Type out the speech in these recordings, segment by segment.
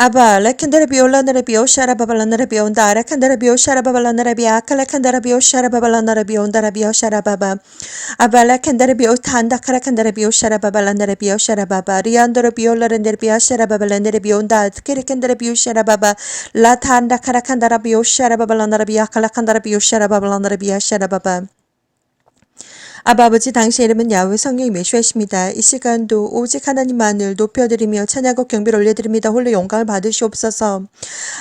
Aba, lekandara biolandara bioshara babalandara biondara, kandara bioshara babalandara biakala, kandara bioshara babalandara biondara bioshara baba. Aba, lekandara biotanda, karakandara bioshara babalandara bioshara baba. Riandara biolandara bioshara babalandara bionda, kirikandara bioshara baba. Latanda, karakandara bioshara babalandara biakala, kandara bioshara babalandara bioshara baba. 아버지 당신의 이름은 야훼 성령이 메시아이십니다. 이 시간도 오직 하나님만을 높여드리며 찬양과 경배를 올려드립니다. 홀로 영광을 받으시옵소서.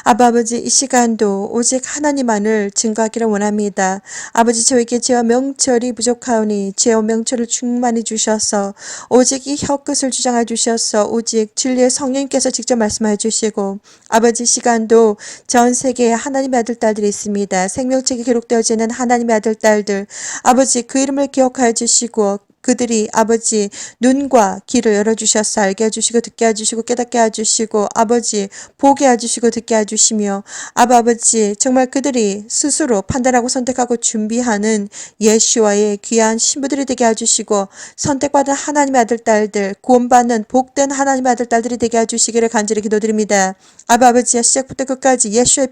아버지 이 시간도 오직 하나님만을 증거하기를 원합니다. 아버지 저에게 죄와 명철이 부족하오니 죄와 명철을 충만히 주셔서 오직 이 혀끝을 주장해 주셔서 오직 진리의 성령님께서 직접 말씀해 주시고 아버지 시간도 전 세계에 하나님의 아들 딸들이 있습니다. 생명책에 기록되어져 있는 하나님의 아들 딸들 아버지 그 이름을 기억하여 주시고 그들이 아버지 눈과 귀를 열어주셔서 알게 해주시고 듣게 해주시고 깨닫게 해주시고 아버지 보게 해주시고 듣게 해주시며 아버지 정말 그들이 스스로 판단하고 선택하고 준비하는 예수와의 귀한 신부들이 되게 해주시고 선택받은 하나님의 아들 딸들 구원받는 복된 하나님의 아들 딸들이 되게 해주시기를 간절히 기도드립니다. 아버지야 시작부터 끝까지 예수의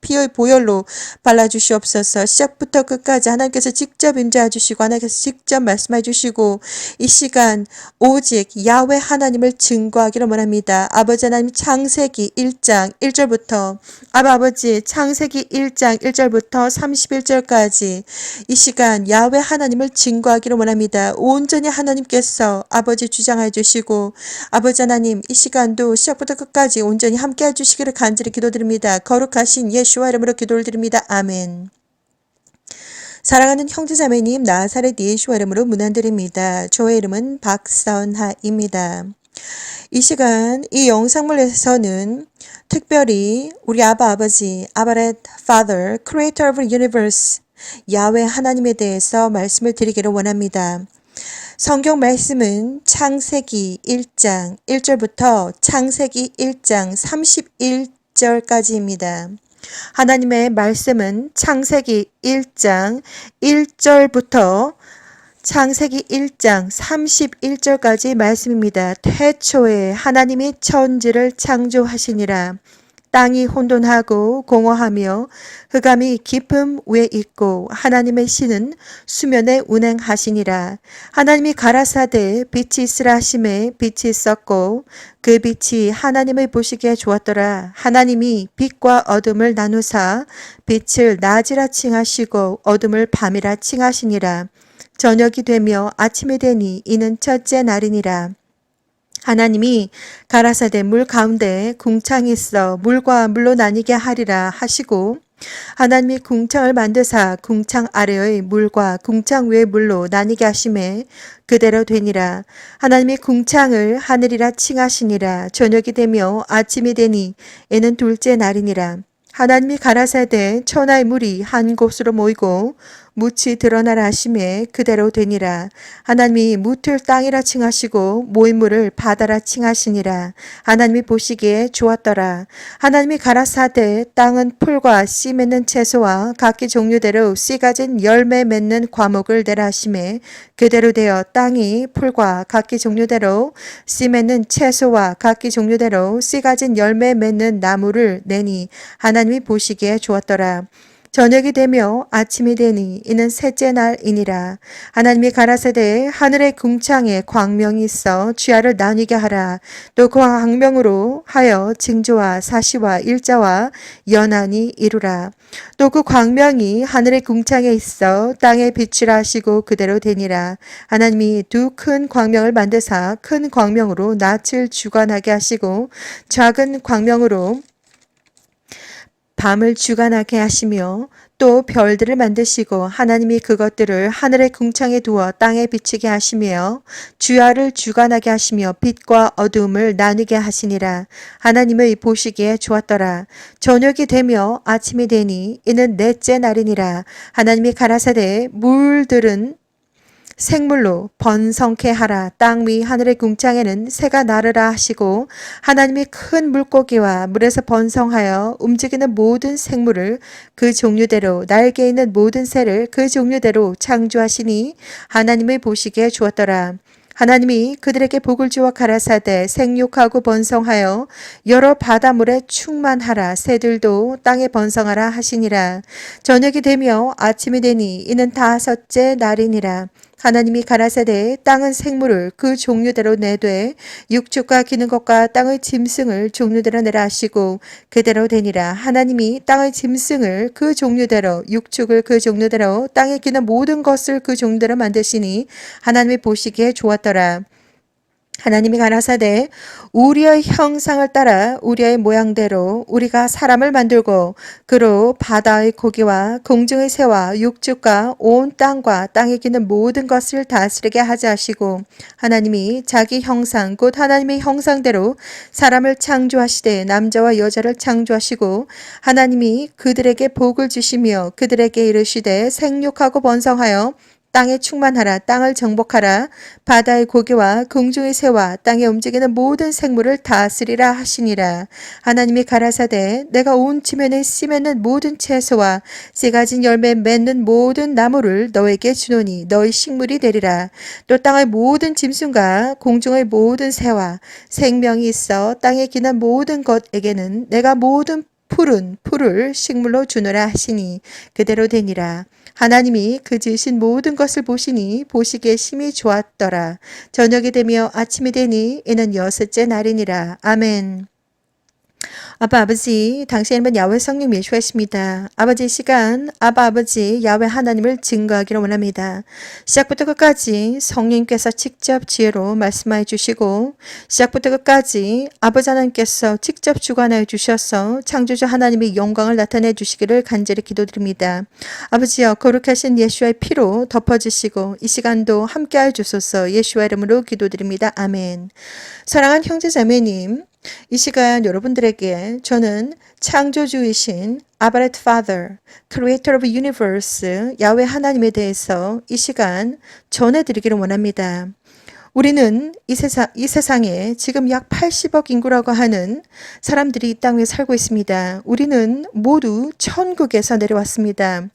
피의 보혈로 발라주시옵소서. 시작부터 끝까지 하나님께서 직접 임재해 주시고 하나님께서 직접 말씀해 주시고 이 시간 오직 야훼 하나님을 증거하기를 원합니다. 아버지 하나님 창세기 1장 1절부터 아버지 창세기 1장 1절부터 31절까지 이 시간 야훼 하나님을 증거하기를 원합니다. 온전히 하나님께서 아버지 주장해 주시고 아버지 하나님 이 시간도 시작부터 끝까지 온전히 함께 해주시기를 간절히 기도드립니다. 거룩하신 예수와 이름으로 기도를 드립니다. 아멘. 사랑하는 형제자매님 나사렛 예수와 이름으로 문안드립니다. 저의 이름은 박선하입니다. 이 시간 이 영상물에서는 특별히 우리 아버지 아바렛 Father, Creator of the Universe 야훼 하나님에 대해서 말씀을 드리기를 원합니다. 성경 말씀은 창세기 1장 1절부터 창세기 1장 31절까지입니다. 하나님의 말씀은 창세기 1장 1절부터 창세기 1장 31절까지 말씀입니다. 태초에 하나님이 천지를 창조하시니라. 땅이 혼돈하고 공허하며 흑암이 깊음 위에 있고 하나님의 신은 수면에 운행하시니라. 하나님이 가라사대 빛이 있으라 하심에 빛이 있었고 그 빛이 하나님을 보시기에 좋았더라. 하나님이 빛과 어둠을 나누사 빛을 낮이라 칭하시고 어둠을 밤이라 칭하시니라. 저녁이 되며 아침이 되니 이는 첫째 날이니라. 하나님이 가라사대 물 가운데 궁창이 있어 물과 물로 나뉘게 하리라 하시고 하나님이 궁창을 만드사 궁창 아래의 물과 궁창 위의 물로 나뉘게 하심에 그대로 되니라. 하나님이 궁창을 하늘이라 칭하시니라. 저녁이 되며 아침이 되니 이는 둘째 날이니라. 하나님이 가라사대 천하의 물이 한 곳으로 모이고 묻이 드러나라 하심에 그대로 되니라. 하나님이 묻을 땅이라 칭하시고 모인 물을 바다라 칭하시니라. 하나님이 보시기에 좋았더라. 하나님이 가라사대 땅은 풀과 씨 맺는 채소와 각기 종류대로 씨 가진 열매 맺는 과목을 내라 하심에 그대로 되어 땅이 풀과 각기 종류대로 씨 맺는 채소와 각기 종류대로 씨 가진 열매 맺는 나무를 내니 하나님이 보시기에 좋았더라. 저녁이 되며 아침이 되니 이는 셋째 날이니라. 하나님이 가라사대 하늘의 궁창에 광명이 있어 주야를 나뉘게 하라. 또 그 광명으로 하여 징조와 사시와 일자와 연한이 이루라. 또 그 광명이 하늘의 궁창에 있어 땅에 빛이라 하시고 그대로 되니라. 하나님이 두 큰 광명을 만드사 큰 광명으로 낯을 주관하게 하시고 작은 광명으로 밤을 주관하게 하시며 또 별들을 만드시고 하나님이 그것들을 하늘의 궁창에 두어 땅에 비치게 하시며 주야를 주관하게 하시며 빛과 어두움을 나누게 하시니라. 하나님의 보시기에 좋았더라. 저녁이 되며 아침이 되니 이는 넷째 날이니라. 하나님이 가라사대 물들은 생물로 번성케 하라. 땅 위 하늘의 궁창에는 새가 나르라 하시고 하나님이 큰 물고기와 물에서 번성하여 움직이는 모든 생물을 그 종류대로 날개 있는 모든 새를 그 종류대로 창조하시니 하나님의 보시기에 좋았더라. 하나님이 그들에게 복을 주어 가라사대 생육하고 번성하여 여러 바다물에 충만하라. 새들도 땅에 번성하라 하시니라. 저녁이 되며 아침이 되니 이는 다섯째 날이니라. 하나님이 가라사대 땅은 생물을 그 종류대로 내되 육축과 기는 것과 땅의 짐승을 종류대로 내라 하시고 그대로 되니라. 하나님이 땅의 짐승을 그 종류대로 육축을 그 종류대로 땅에 기는 모든 것을 그 종류대로 만드시니 하나님이 보시기에 좋았더라. 하나님이 가라사대 우리의 형상을 따라 우리의 모양대로 우리가 사람을 만들고 그로 바다의 고기와 공중의 새와 육축과 온 땅과 땅에 기는 모든 것을 다스리게 하자 하시고 하나님이 자기 형상 곧 하나님의 형상대로 사람을 창조하시되 남자와 여자를 창조하시고 하나님이 그들에게 복을 주시며 그들에게 이르시되 생육하고 번성하여 땅에 충만하라. 땅을 정복하라. 바다의 고기와 공중의 새와 땅에 움직이는 모든 생물을 다스리라 하시니라. 하나님이 가라사대 내가 온 지면에 씨 맺는 모든 채소와 씨 가진 열매 맺는 모든 나무를 너에게 주노니 너의 식물이 되리라. 또 땅의 모든 짐승과 공중의 모든 새와 생명이 있어 땅에 기는 모든 것에게는 내가 모든 푸른 풀을 식물로 주노라 하시니 그대로 되니라. 하나님이 그 지으신 모든 것을 보시니 보시기에 심히 좋았더라. 저녁이 되며 아침이 되니 이는 여섯째 날이니라. 아멘. 아빠 아버지 당신의 이름은 야훼 성령 예수하십니다. 아버지 이 시간 아버지 야훼 하나님을 증거하기를 원합니다. 시작부터 끝까지 성령님께서 직접 지혜로 말씀하여 주시고 시작부터 끝까지 아버지 하나님께서 직접 주관하여 주셔서 창조주 하나님의 영광을 나타내 주시기를 간절히 기도드립니다. 아버지여 거룩하신 예수와의 피로 덮어주시고 이 시간도 함께하여 주소서. 예수와 이름으로 기도드립니다. 아멘. 사랑하는 형제자매님, 이 시간 여러분들에게 저는 창조주이신 아바렛 Father, Creator of Universe, 야훼 하나님에 대해서 이 시간 전해드리기를 원합니다. 우리는 이 세상에 지금 약 80억 인구라고 하는 사람들이 이 땅 위에 살고 있습니다. 우리는 모두 천국에서 내려왔습니다.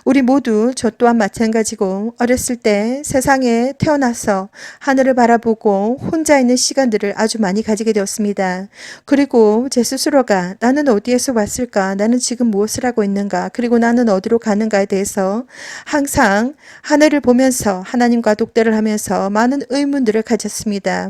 우리 모두 저 또한 마찬가지고 어렸을 때 세상에 태어나서 하늘을 바라보고 혼자 있는 시간들을 아주 많이 가지게 되었습니다. 그리고 제 스스로가 나는 어디에서 왔을까? 나는 지금 무엇을 하고 있는가? 그리고 나는 어디로 가는가에 대해서 항상 하늘을 보면서 하나님과 독대를 하면서 많은 의문들을 가졌습니다.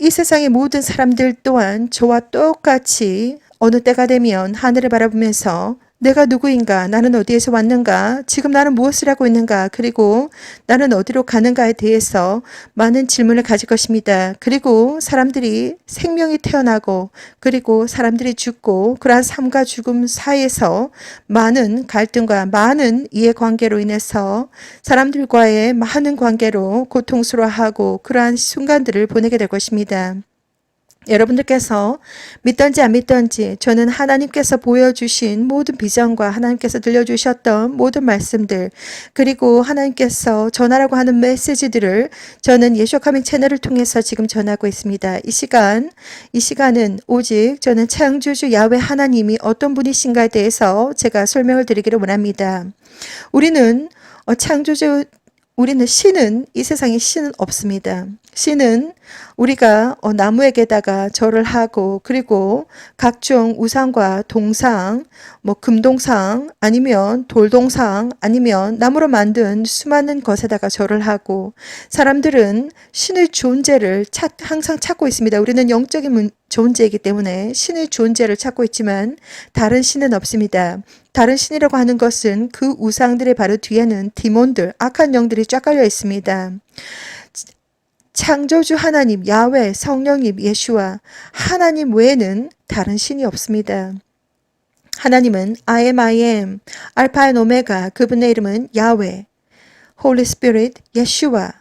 이 세상의 모든 사람들 또한 저와 똑같이 어느 때가 되면 하늘을 바라보면서 내가 누구인가? 나는 어디에서 왔는가? 지금 나는 무엇을 하고 있는가? 그리고 나는 어디로 가는가에 대해서 많은 질문을 가질 것입니다. 그리고 사람들이 생명이 태어나고 그리고 사람들이 죽고 그러한 삶과 죽음 사이에서 많은 갈등과 많은 이해관계로 인해서 사람들과의 많은 관계로 고통스러워하고 그러한 순간들을 보내게 될 것입니다. 여러분들께서 믿던지 안 믿던지 저는 하나님께서 보여주신 모든 비전과 하나님께서 들려주셨던 모든 말씀들 그리고 하나님께서 전하라고 하는 메시지들을 저는 예수와 카밍 채널을 통해서 지금 전하고 있습니다. 이 시간은 오직 저는 창조주 야훼 하나님이 어떤 분이신가에 대해서 제가 설명을 드리기를 원합니다. 우리는 신은 이 세상에 신은 없습니다. 신은 우리가 나무에게다가 절을 하고 그리고 각종 우상과 동상, 금동상 아니면 돌동상 아니면 나무로 만든 수많은 것에다가 절을 하고 사람들은 신의 존재를 항상 찾고 있습니다. 우리는 영적인 존재이기 때문에 신의 존재를 찾고 있지만 다른 신은 없습니다. 다른 신이라고 하는 것은 그 우상들의 바로 뒤에는 디몬들, 악한 영들이 쫙 깔려 있습니다. 창조주 하나님, 야훼, 성령님, 예수와 하나님 외에는 다른 신이 없습니다. 하나님은 I am, 알파 앤 오메가, 그분의 이름은 야훼, Holy Spirit, 예수와,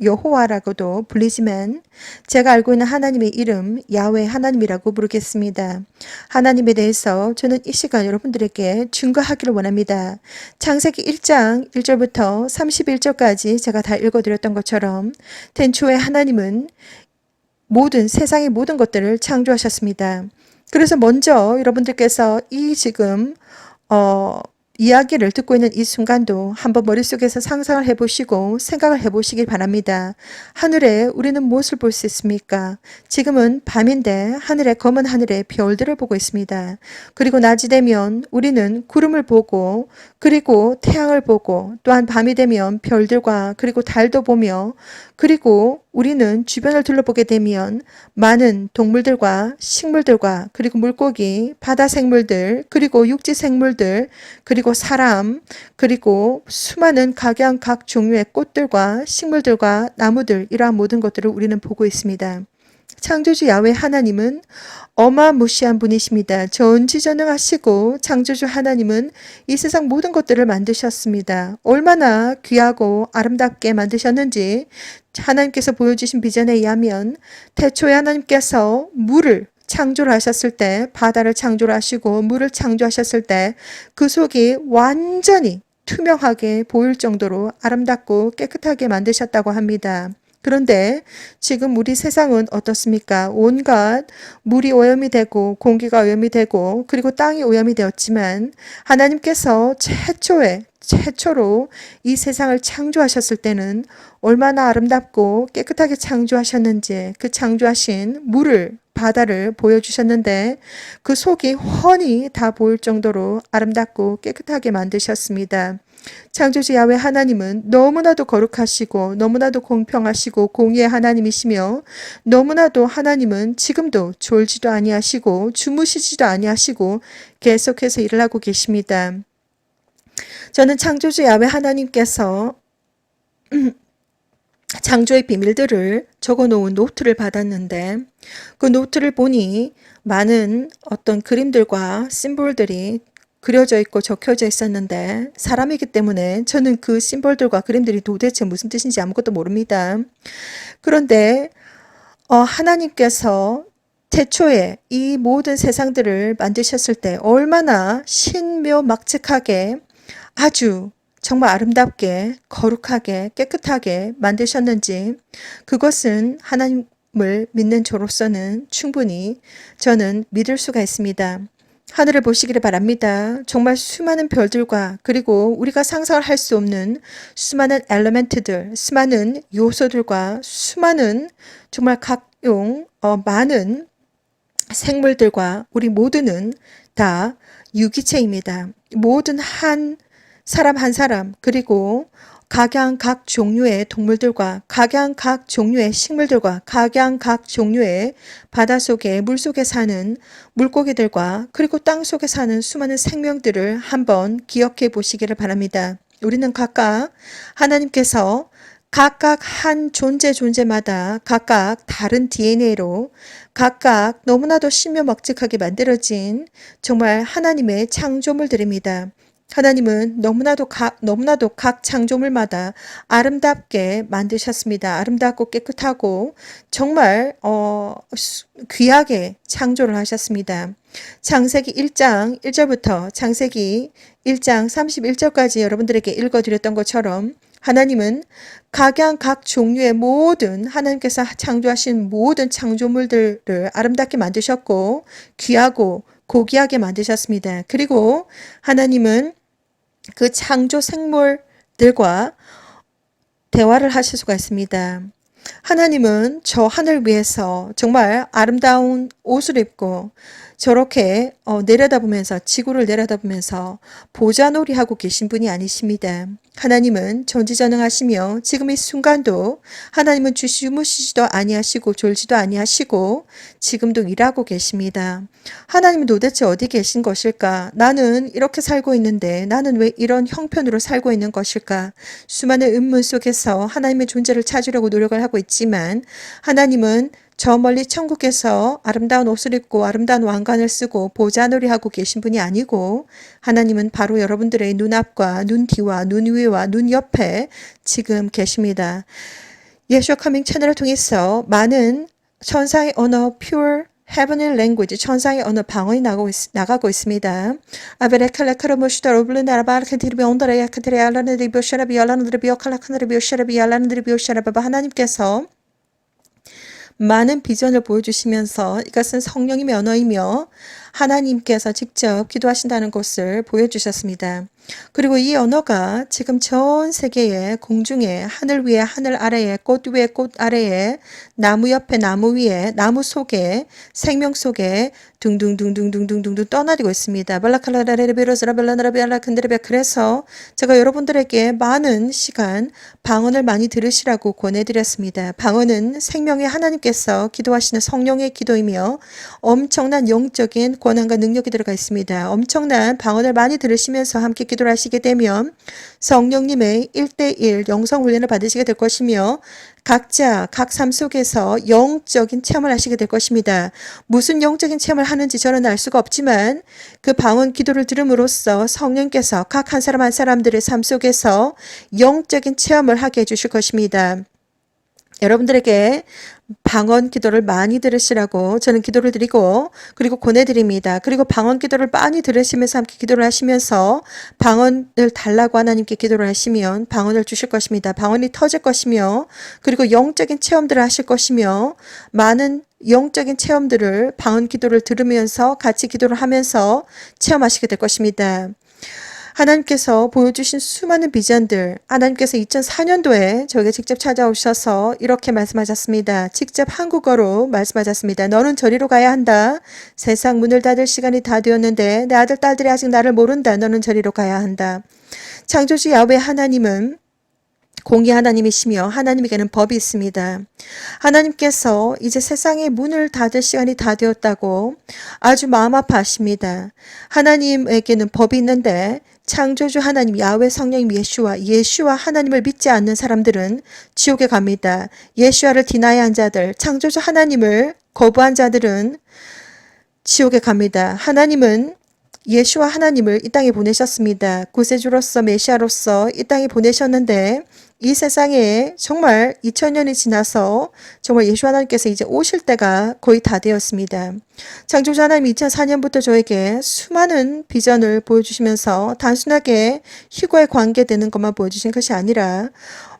여호와라고도 불리지만 제가 알고 있는 하나님의 이름 야훼 하나님이라고 부르겠습니다. 하나님에 대해서 저는 이 시간 여러분들에게 증거하기를 원합니다. 창세기 1장 1절부터 31절까지 제가 다 읽어드렸던 것처럼 태초에 하나님은 세상의 모든 것들을 창조하셨습니다. 그래서 먼저 여러분들께서 이 지금 이야기를 듣고 있는 이 순간도 한번 머릿속에서 상상을 해보시고 생각을 해보시길 바랍니다. 하늘에 우리는 무엇을 볼 수 있습니까? 지금은 밤인데 하늘에 검은 하늘에 별들을 보고 있습니다. 그리고 낮이 되면 우리는 구름을 보고 그리고 태양을 보고 또한 밤이 되면 별들과 그리고 달도 보며 그리고 우리는 주변을 둘러보게 되면 많은 동물들과 식물들과 그리고 물고기, 바다 생물들, 그리고 육지 생물들, 그리고 사람, 그리고 수많은 각양 각 종류의 꽃들과 식물들과 나무들 이러한 모든 것들을 우리는 보고 있습니다. 창조주 야훼 하나님은 어마무시한 분이십니다. 전지전능하시고 창조주 하나님은 이 세상 모든 것들을 만드셨습니다. 얼마나 귀하고 아름답게 만드셨는지 하나님께서 보여주신 비전에 의하면 태초에 하나님께서 물을 창조를 하셨을 때 바다를 창조를 하시고 물을 창조하셨을 때 그 속이 완전히 투명하게 보일 정도로 아름답고 깨끗하게 만드셨다고 합니다. 그런데 지금 우리 세상은 어떻습니까? 온갖 물이 오염이 되고 공기가 오염이 되고 그리고 땅이 오염이 되었지만 하나님께서 최초로 이 세상을 창조하셨을 때는 얼마나 아름답고 깨끗하게 창조하셨는지 그 창조하신 물을 바다를 보여주셨는데 그 속이 훤히 다 보일 정도로 아름답고 깨끗하게 만드셨습니다. 창조주 야훼 하나님은 너무나도 거룩하시고 너무나도 공평하시고 공의의 하나님이시며 너무나도 하나님은 지금도 졸지도 아니하시고 주무시지도 아니하시고 계속해서 일을 하고 계십니다. 저는 창조주 야훼 하나님께서 창조의 비밀들을 적어놓은 노트를 받았는데 그 노트를 보니 많은 어떤 그림들과 심볼들이 그려져 있고 적혀져 있었는데 사람이기 때문에 저는 그 심볼들과 그림들이 도대체 무슨 뜻인지 아무것도 모릅니다. 그런데 하나님께서 태초에 이 모든 세상들을 만드셨을 때 얼마나 신묘막측하게 아주 정말 아름답게 거룩하게 깨끗하게 만드셨는지 그것은 하나님을 믿는 저로서는 충분히 저는 믿을 수가 있습니다. 하늘을 보시기를 바랍니다. 정말 수많은 별들과 그리고 우리가 상상을 할 수 없는 수많은 엘리멘트들, 수많은 요소들과 수많은 정말 각종 많은 생물들과 우리 모두는 다 유기체입니다. 모든 한 사람 한 사람 그리고 각양 각 종류의 동물들과 각양 각 종류의 식물들과 각양 각 종류의 바닷속에 물속에 사는 물고기들과 그리고 땅속에 사는 수많은 생명들을 한번 기억해 보시기를 바랍니다. 우리는 각각 하나님께서 각각 한 존재마다 각각 다른 DNA로 각각 너무나도 신묘막측하게 만들어진 정말 하나님의 창조물들입니다. 하나님은 너무나도 각 창조물마다 아름답게 만드셨습니다. 아름답고 깨끗하고 정말 귀하게 창조를 하셨습니다. 창세기 1장 1절부터 창세기 1장 31절까지 여러분들에게 읽어드렸던 것처럼 하나님은 각양 각 종류의 모든 하나님께서 창조하신 모든 창조물들을 아름답게 만드셨고 귀하고 고귀하게 만드셨습니다. 그리고 하나님은 그 창조 생물들과 대화를 하실 수가 있습니다. 하나님은 저 하늘 위에서 정말 아름다운 옷을 입고 저렇게 내려다보면서 지구를 내려다보면서 보자놀이 하고 계신 분이 아니십니다. 하나님은 전지전능하시며 지금 이 순간도 하나님은 주무시지도 아니하시고 졸지도 아니하시고 지금도 일하고 계십니다. 하나님은 도대체 어디 계신 것일까? 나는 이렇게 살고 있는데 나는 왜 이런 형편으로 살고 있는 것일까? 수많은 음문 속에서 하나님의 존재를 찾으려고 노력을 하고 있지만 하나님은 저 멀리 천국에서 아름다운 옷을 입고 아름다운 왕관을 쓰고 보자놀이 하고 계신 분이 아니고 하나님은 바로 여러분들의 눈앞과 눈 뒤와 눈 위와 눈 옆에 지금 계십니다. 예수와 커밍 채널을 통해서 많은 천상의 언어 Pure Heavenly Language 천상의 언어 방언이 나가고 있습니다. 아베레칼레카르모시다 로블르나라바르케티르비 온다라야 카테레알라네드리비오샤라비알라네드리비오칼라카네드리비오샤라비알라네드리비오샤라바바 하나님께서 많은 비전을 보여주시면서 이것은 성령님의 언어이며 하나님께서 직접 기도하신다는 것을 보여주셨습니다. 그리고 이 언어가 지금 전 세계에 공중에 하늘 위에 하늘 아래에 꽃 위에 꽃 아래에 나무 옆에 나무 위에 나무 속에 생명 속에 둥둥둥둥둥둥둥 떠나리고 있습니다. 발라칼라라레베로스라벨라나라베알라칸데레베 그래서 제가 여러분들에게 많은 시간 방언을 많이 들으시라고 권해드렸습니다. 방언은 생명의 하나님께서 기도하시는 성령의 기도이며 엄청난 영적인 권한과 능력이 들어가 있습니다. 엄청난 방언을 많이 들으시면서 함께 기도를 하시게 되면 성령님의 1대1 영성훈련을 받으시게 될 것이며 각자 각 삶 속에서 영적인 체험을 하시게 될 것입니다. 무슨 영적인 체험을 하는지 저는 알 수가 없지만 그 방언 기도를 들음으로써 성령께서 각 한 사람 한 사람들의 삶 속에서 영적인 체험을 하게 해주실 것입니다. 여러분들에게 방언 기도를 많이 들으시라고 저는 기도를 드리고 그리고 권해드립니다. 그리고 방언 기도를 많이 들으시면서 함께 기도를 하시면서 방언을 달라고 하나님께 기도를 하시면 방언을 주실 것입니다. 방언이 터질 것이며 그리고 영적인 체험들을 하실 것이며 많은 영적인 체험들을 방언 기도를 들으면서 같이 기도를 하면서 체험하시게 될 것입니다. 하나님께서 보여주신 수많은 비전들, 하나님께서 2004년도에 저에게 직접 찾아오셔서 이렇게 말씀하셨습니다. 직접 한국어로 말씀하셨습니다. 너는 저리로 가야 한다. 세상 문을 닫을 시간이 다 되었는데 내 아들, 딸들이 아직 나를 모른다. 너는 저리로 가야 한다. 창조주 야훼 하나님은 공의 하나님이시며 하나님에게는 법이 있습니다. 하나님께서 이제 세상의 문을 닫을 시간이 다 되었다고 아주 마음 아파하십니다. 하나님에게는 법이 있는데 창조주 하나님 야훼 성령님 예수와 하나님을 믿지 않는 사람들은 지옥에 갑니다. 예수와를 디나이한 자들, 창조주 하나님을 거부한 자들은 지옥에 갑니다. 하나님은 예수와 하나님을 이 땅에 보내셨습니다. 구세주로서 메시아로서 이 땅에 보내셨는데 이 세상에 정말 2000년이 지나서 정말 예수 하나님께서 이제 오실 때가 거의 다 되었습니다. 창조주 하나님 2004년부터 저에게 수많은 비전을 보여주시면서 단순하게 휴거에 관계되는 것만 보여주신 것이 아니라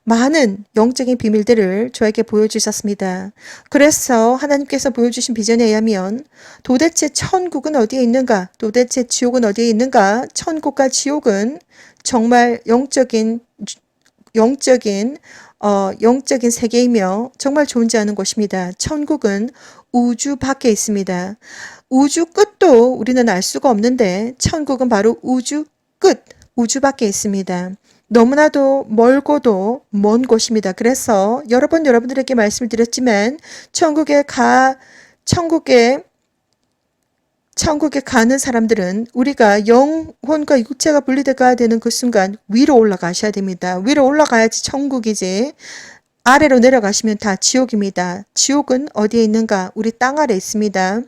많은 영적인 비밀들을 저에게 보여주셨습니다. 그래서 하나님께서 보여주신 비전에 의하면 도대체 천국은 어디에 있는가? 도대체 지옥은 어디에 있는가? 천국과 지옥은 정말 영적인 세계이며 정말 존재하는 곳입니다. 천국은 우주 밖에 있습니다. 우주 끝도 우리는 알 수가 없는데 천국은 바로 우주 끝, 우주 밖에 있습니다. 너무나도 멀고도 먼 곳입니다. 그래서 여러 번 여러분들에게 말씀을 드렸지만 천국에 가는 사람들은 우리가 영혼과 육체가 분리되어야 되는 그 순간 위로 올라가셔야 됩니다. 위로 올라가야지 천국이지 아래로 내려가시면 다 지옥입니다. 지옥은 어디에 있는가? 우리 땅 아래 있습니다.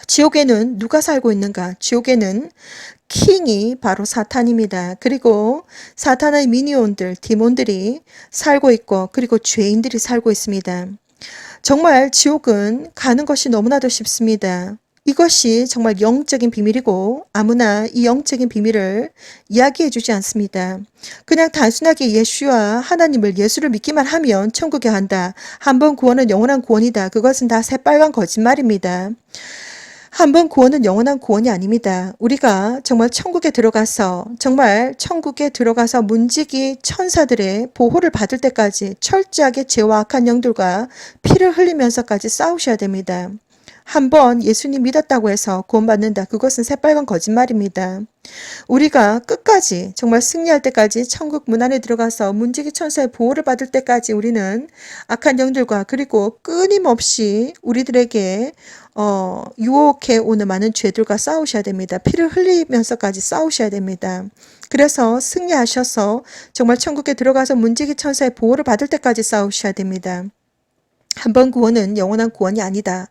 지옥에는 누가 살고 있는가? 지옥에는 킹이 바로 사탄입니다. 그리고 사탄의 미니온들, 디몬들이 살고 있고 그리고 죄인들이 살고 있습니다. 정말 지옥은 가는 것이 너무나도 쉽습니다. 이것이 정말 영적인 비밀이고 아무나 이 영적인 비밀을 이야기해 주지 않습니다. 그냥 단순하게 예수와 하나님을 예수를 믿기만 하면 천국에 간다. 한 번 구원은 영원한 구원이다. 그것은 다 새빨간 거짓말입니다. 한 번 구원은 영원한 구원이 아닙니다. 우리가 정말 천국에 들어가서 문지기 천사들의 보호를 받을 때까지 철저하게 죄와 악한 영들과 피를 흘리면서까지 싸우셔야 됩니다. 한번 예수님 믿었다고 해서 구원받는다. 그것은 새빨간 거짓말입니다. 우리가 끝까지 정말 승리할 때까지 천국 문 안에 들어가서 문지기 천사의 보호를 받을 때까지 우리는 악한 영들과 그리고 끊임없이 우리들에게 유혹해 오는 많은 죄들과 싸우셔야 됩니다. 피를 흘리면서까지 싸우셔야 됩니다. 그래서 승리하셔서 정말 천국에 들어가서 문지기 천사의 보호를 받을 때까지 싸우셔야 됩니다. 한 번 구원은 영원한 구원이 아니다.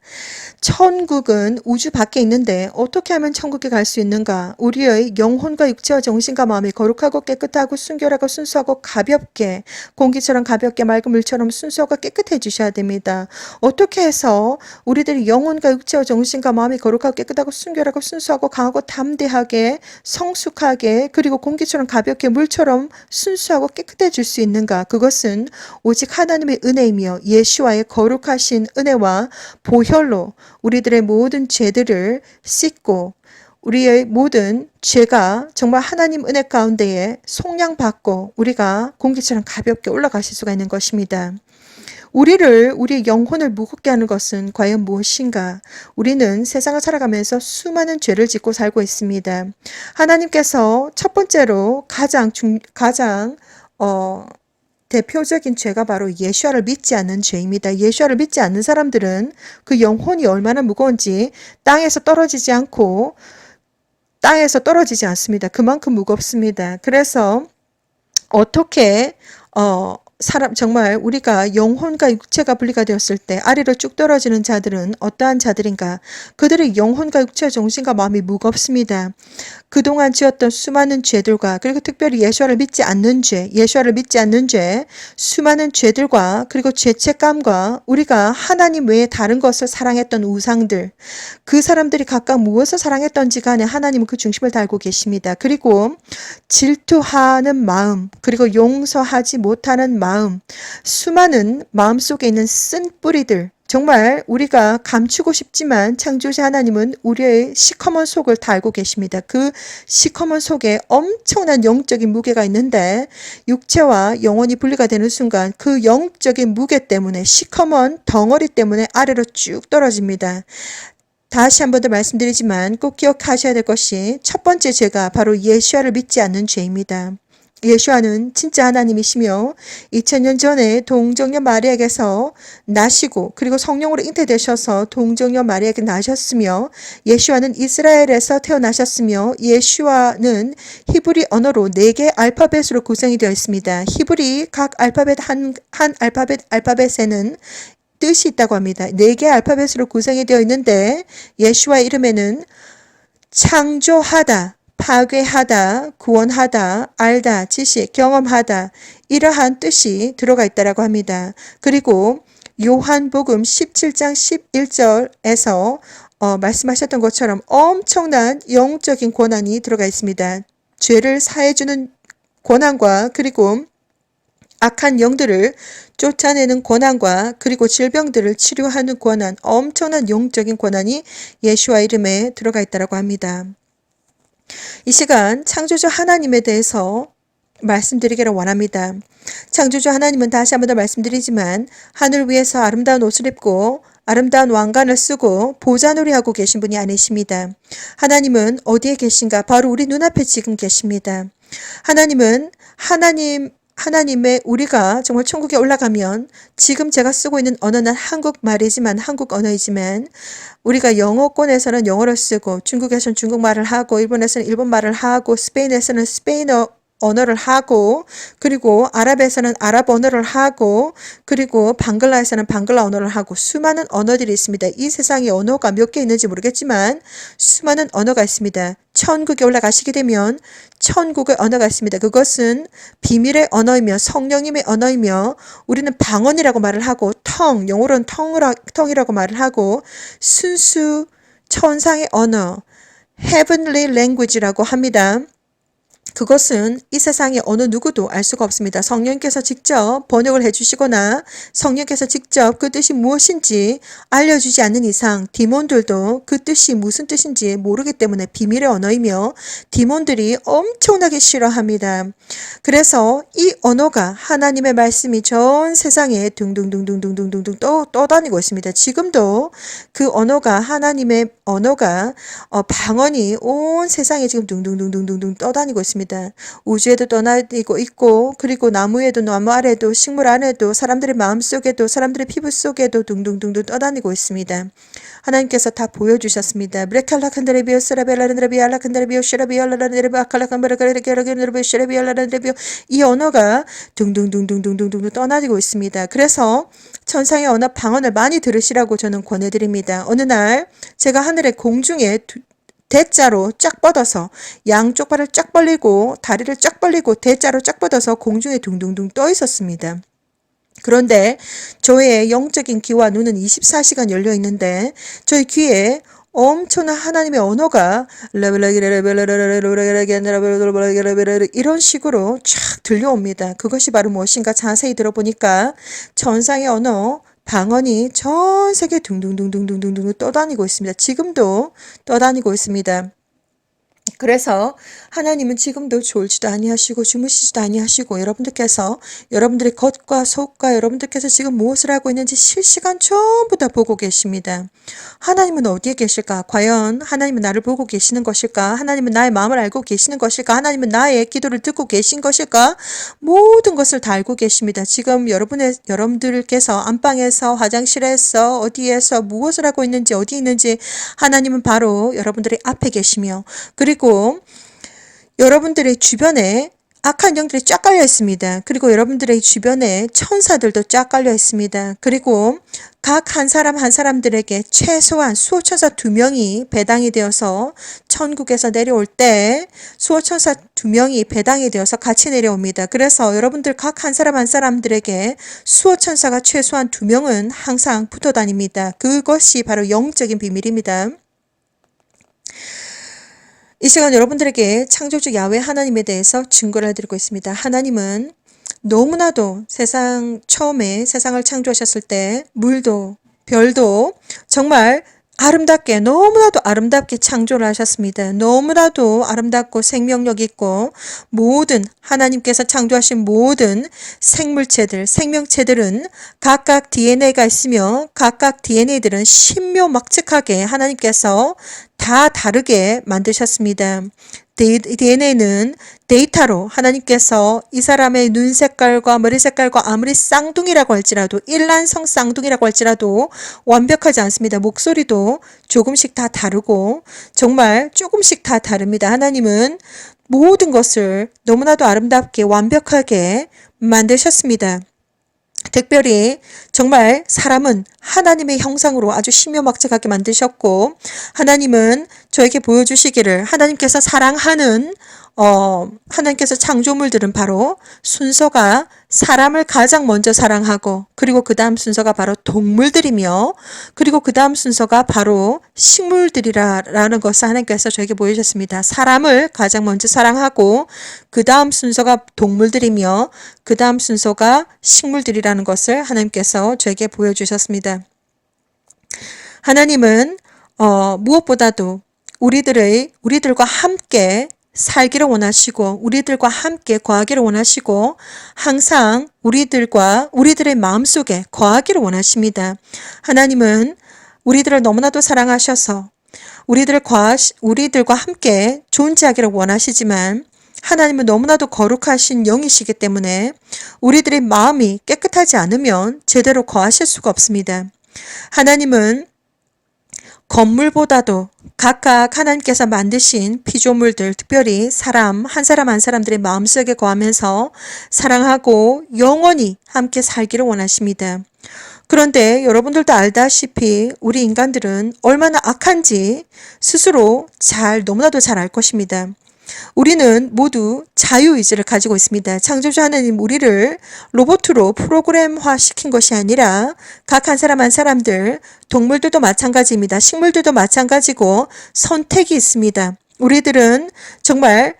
천국은 우주 밖에 있는데 어떻게 하면 천국에 갈 수 있는가? 우리의 영혼과 육체와 정신과 마음이 거룩하고 깨끗하고 순결하고 순수하고 가볍게 공기처럼 가볍게 맑은 물처럼 순수하고 깨끗해 주셔야 됩니다. 어떻게 해서 우리들이 영혼과 육체와 정신과 마음이 거룩하고 깨끗하고 순결하고 순수하고 강하고 담대하게 성숙하게 그리고 공기처럼 가볍게 물처럼 순수하고 깨끗해질 수 있는가? 그것은 오직 하나님의 은혜이며 예수와의 거룩하신 은혜와 보혈로 우리들의 모든 죄들을 씻고 우리의 모든 죄가 정말 하나님 은혜 가운데에 속량받고 우리가 공기처럼 가볍게 올라가실 수가 있는 것입니다. 우리의 영혼을 무겁게 하는 것은 과연 무엇인가? 우리는 세상을 살아가면서 수많은 죄를 짓고 살고 있습니다. 하나님께서 첫 번째로 가장 대표적인 죄가 바로 예수아를 믿지 않는 죄입니다. 예수아를 믿지 않는 사람들은 그 영혼이 얼마나 무거운지 땅에서 떨어지지 않습니다. 그만큼 무겁습니다. 그래서 어떻게 정말 우리가 영혼과 육체가 분리가 되었을 때 아래로 쭉 떨어지는 자들은 어떠한 자들인가? 그들의 영혼과 육체, 정신과 마음이 무겁습니다. 그동안 지었던 수많은 죄들과 그리고 특별히 예수를 믿지 않는 죄, 수많은 죄들과 그리고 죄책감과 우리가 하나님 외에 다른 것을 사랑했던 우상들, 그 사람들이 각각 무엇을 사랑했던지 간에 하나님은 그 중심을 달고 계십니다. 그리고 질투하는 마음, 그리고 용서하지 못하는 마음, 수많은 마음속에 있는 쓴 뿌리들, 정말 우리가 감추고 싶지만 창조자 하나님은 우리의 시커먼 속을 다 알고 계십니다. 그 시커먼 속에 엄청난 영적인 무게가 있는데 육체와 영혼이 분리가 되는 순간 그 영적인 무게 때문에 시커먼 덩어리 때문에 아래로 쭉 떨어집니다. 다시 한 번 더 말씀드리지만 꼭 기억하셔야 될 것이 첫 번째 죄가 바로 예수아를 믿지 않는 죄입니다. 예수아는 진짜 하나님이시며 2000년 전에 동정녀 마리아에게서 나시고 그리고 성령으로 잉태되셔서 동정녀 마리아에게 나셨으며 예수아는 이스라엘에서 태어나셨으며 예수아는 히브리 언어로 4개 알파벳으로 구성이 되어 있습니다. 히브리 각 알파벳 한 알파벳에는 뜻이 있다고 합니다. 4개 알파벳으로 구성이 되어 있는데 예수아 이름에는 창조하다, 파괴하다, 구원하다, 알다, 지식, 경험하다 이러한 뜻이 들어가 있다고 합니다. 그리고 요한복음 17장 11절에서 말씀하셨던 것처럼 엄청난 영적인 권한이 들어가 있습니다. 죄를 사해주는 권한과 그리고 악한 영들을 쫓아내는 권한과 그리고 질병들을 치료하는 권한, 엄청난 영적인 권한이 예수와 이름에 들어가 있다고 합니다. 이 시간 창조주 하나님에 대해서 말씀드리기를 원합니다. 창조주 하나님은 다시 한 번 더 말씀드리지만 하늘 위에서 아름다운 옷을 입고 아름다운 왕관을 쓰고 보좌놀이하고 계신 분이 아니십니다. 하나님은 어디에 계신가? 바로 우리 눈앞에 지금 계십니다. 하나님의 우리가 정말 천국에 올라가면 지금 제가 쓰고 있는 언어는 한국 언어이지만 우리가 영어권에서는 영어를 쓰고 중국에서는 중국말을 하고 일본에서는 일본말을 하고 스페인에서는 스페인어 언어를 하고 그리고 아랍에서는 아랍 언어를 하고 그리고 방글라에서는 방글라 언어를 하고 수많은 언어들이 있습니다. 이 세상에 언어가 몇 개 있는지 모르겠지만 수많은 언어가 있습니다. 천국에 올라가시게 되면 천국의 언어가 있습니다. 그것은 비밀의 언어이며 성령님의 언어이며 우리는 방언이라고 말을 하고 영어로는 tongue이라고 말을 하고 순수 천상의 언어 heavenly language라고 합니다. 그것은 이 세상의 어느 누구도 알 수가 없습니다. 성령께서 직접 번역을 해주시거나 성령께서 직접 그 뜻이 무엇인지 알려주지 않는 이상 디몬들도 그 뜻이 무슨 뜻인지 모르기 때문에 비밀의 언어이며 디몬들이 엄청나게 싫어합니다. 그래서 이 언어가 하나님의 말씀이 전 세상에 둥둥둥둥둥둥둥 떠다니고 있습니다. 지금도 그 언어가 하나님의 언어가 방언이 온 세상에 지금 둥둥둥둥둥 떠다니고 있습니다. 우주에도 떠다니고 있고 그리고 나무 아래도 식물 안에도 사람들의 마음속에도 사람들의 피부 속에도 둥둥둥둥 떠다니고 있습니다. 하나님께서 다 보여주셨습니다. 이 언어가 둥둥둥둥둥둥둥 떠다니고 있습니다. 그래서 천상의 언어 방언을 많이 들으시라고 저는 권해드립니다. 어느 날 제가 하늘의 공중에 대자로 쫙 뻗어서 양쪽 발을 쫙 벌리고 다리를 쫙 벌리고 대자로 쫙 뻗어서 공중에 둥둥둥 떠 있었습니다. 그런데 저의 영적인 귀와 눈은 24시간 열려 있는데 저희 귀에 엄청난 하나님의 언어가 이런 식으로 쫙 들려옵니다. 그것이 바로 무엇인가 자세히 들어보니까 천상의 언어 방언이 전 세계 둥둥둥둥둥둥 떠다니고 있습니다. 지금도 떠다니고 있습니다. 그래서 하나님은 지금도 졸지도 아니하시고 주무시지도 아니하시고 여러분들께서 여러분들의 겉과 속과 여러분들께서 지금 무엇을 하고 있는지 실시간 전부 다 보고 계십니다. 하나님은 어디에 계실까? 과연 하나님은 나를 보고 계시는 것일까? 하나님은 나의 마음을 알고 계시는 것일까? 하나님은 나의 기도를 듣고 계신 것일까? 모든 것을 다 알고 계십니다. 지금 여러분들께서 안방에서 화장실에서 어디에서 무엇을 하고 있는지 어디 있는지 하나님은 바로 여러분들의 앞에 계시며 그리고 여러분들의 주변에 악한 영들이 쫙 깔려 있습니다. 그리고 여러분들의 주변에 천사들도 쫙 깔려 있습니다. 그리고 각 한 사람 한 사람들에게 최소한 수호천사 2명이 배당이 되어서 천국에서 내려올 때 수호천사 2명이 배당이 되어서 같이 내려옵니다. 그래서 여러분들 각 한 사람 한 사람들에게 수호천사가 최소한 2명은 항상 붙어 다닙니다. 그것이 바로 영적인 비밀입니다. 이 시간 여러분들에게 창조주 야훼 하나님에 대해서 증거를 해드리고 있습니다. 하나님은 너무나도 처음에 세상을 창조하셨을 때 물도 별도 정말 아름답게 너무나도 아름답게 창조를 하셨습니다. 너무나도 아름답고 생명력 있고 모든 하나님께서 창조하신 모든 생명체들은 각각 DNA가 있으며 각각 DNA들은 신묘막측하게 하나님께서 다 다르게 만드셨습니다. DNA는 데이터로 하나님께서 이 사람의 눈 색깔과 머리 색깔과 아무리 쌍둥이라고 할지라도 일란성 쌍둥이라고 할지라도 완벽하지 않습니다. 목소리도 조금씩 다 다르고 정말 조금씩 다 다릅니다. 하나님은 모든 것을 너무나도 아름답게 완벽하게 만드셨습니다. 특별히 정말 사람은 하나님의 형상으로 아주 신묘막측하게 만드셨고 하나님은 저에게 보여주시기를 하나님께서 사랑하는 하나님께서 창조물들은 바로 순서가 사람을 가장 먼저 사랑하고 그리고 그 다음 순서가 바로 동물들이며 그리고 그 다음 순서가 바로 식물들이라는 것을 하나님께서 저에게 보여주셨습니다. 사람을 가장 먼저 사랑하고 그 다음 순서가 동물들이며 그 다음 순서가 식물들이라는 것을 하나님께서 저에게 보여주셨습니다. 하나님은 무엇보다도 우리들과 함께 살기를 원하시고 우리들과 함께 거하기를 원하시고 항상 우리들의 마음속에 거하기를 원하십니다. 하나님은 우리들을 너무나도 사랑하셔서 우리들과 함께 존재하기를 원하시지만 하나님은 너무나도 거룩하신 영이시기 때문에 우리들의 마음이 깨끗하지 않으면 제대로 거하실 수가 없습니다. 하나님은 건물보다도 각각 하나님께서 만드신 피조물들, 특별히 사람 한 사람들의 마음속에 거하면서 사랑하고 영원히 함께 살기를 원하십니다. 그런데 여러분들도 알다시피 우리 인간들은 얼마나 악한지 스스로 너무나도 잘 알 것입니다. 우리는 모두 자유의지를 가지고 있습니다. 창조주 하나님 우리를 로봇으로 프로그램화 시킨 것이 아니라 각 한 사람 한 사람들, 동물들도 마찬가지입니다. 식물들도 마찬가지고 선택이 있습니다. 우리들은 정말